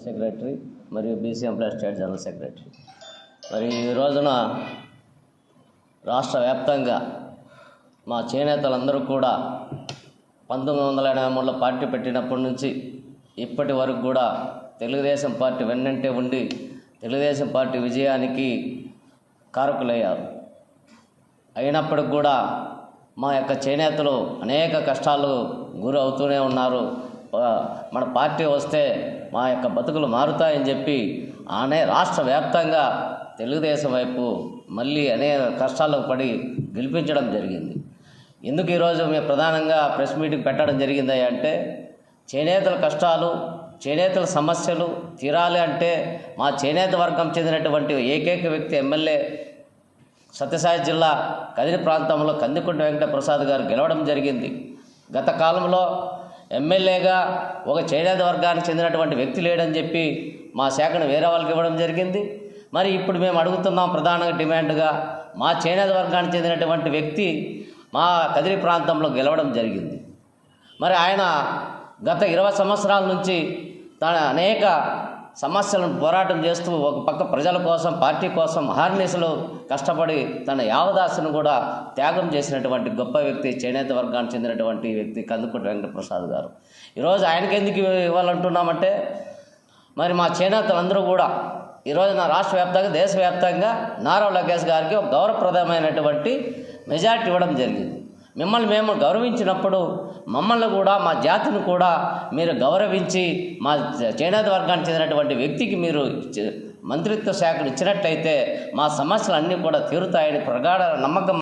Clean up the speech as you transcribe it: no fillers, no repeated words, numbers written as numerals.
Secretary మరియు BC employees state general secretary. మరి ఈ రోజున రాష్ట్ర వ్యాప్తంగా మా చేనేతలందరూ కూడా 1983లో పార్టీ పెట్టినప్పటి నుంచి ఇప్పటి వరకు కూడా తెలుగుదేశం పార్టీ వెన్నంటే ఉండి తెలుగుదేశం పార్టీ విజయానికి కారకులయ్యారు. అయినప్పటికి కూడా మా యొక్క చేనేతలు అనేక కష్టాలు గురి అవుతూనే ఉన్నారు. మన పార్టీ వస్తే మా యొక్క బతుకులు మారుతాయని చెప్పి రాష్ట్ర వ్యాప్తంగా తెలుగుదేశం వైపు మళ్ళీ అనేక కష్టాలకు పడి గెలిపించడం జరిగింది. ఎందుకు ఈరోజు మేము ప్రధానంగా ప్రెస్ మీటింగ్ పెట్టడం జరిగింది అంటే, చేనేతల కష్టాలు, చేనేతల సమస్యలు తీరాలి అంటే మా చేనేత వర్గం చెందినటువంటి ఏకైక వ్యక్తి ఎమ్మెల్యే సత్యసాయి జిల్లా కదిరి ప్రాంతంలో కందికుంట వెంకటప్రసాద్ గారు గెలవడం జరిగింది. గత కాలంలో ఎమ్మెల్యేగా ఒక చేనేత వర్గానికి చెందినటువంటి వ్యక్తి లేడని చెప్పి మా శాఖను వేరే వాళ్ళకి ఇవ్వడం జరిగింది. మరి ఇప్పుడు మేము అడుగుతున్నాం, ప్రధానంగా డిమాండ్గా మా చేనేత వర్గానికి చెందినటువంటి వ్యక్తి మా కదిరి ప్రాంతంలో గెలవడం జరిగింది. మరి ఆయన గత 20 సంవత్సరాల నుంచి తన అనేక సమస్యలను పోరాటం చేస్తూ ఒక పక్క ప్రజల కోసం, పార్టీ కోసం అహర్నిశలు కష్టపడి తన యావదాసును కూడా త్యాగం చేసినటువంటి గొప్ప వ్యక్తి, చేనేత వర్గానికి చెందినటువంటి వ్యక్తి కందుకుంట వెంకటప్రసాద్ గారు. ఈరోజు ఆయనకి ఎందుకు ఇవ్వాలంటున్నామంటే, మరి మా చేనేతలందరూ కూడా ఈరోజు నా రాష్ట్ర వ్యాప్తంగా, దేశవ్యాప్తంగా నారా లోకేష్ గారికి ఒక గౌరవప్రదమైనటువంటి మెజార్టీ ఇవ్వడం జరిగింది. మిమ్మల్ని మేము గౌరవించినప్పుడు మమ్మల్ని కూడా, మా జాతిని కూడా మీరు గౌరవించి మా చేనేత వర్గానికి చెందినటువంటి వ్యక్తికి మీరు మంత్రిత్వ శాఖను ఇచ్చినట్లయితే మా సమస్యలు అన్నీ కూడా తీరుతాయని ప్రగాఢ నమ్మకం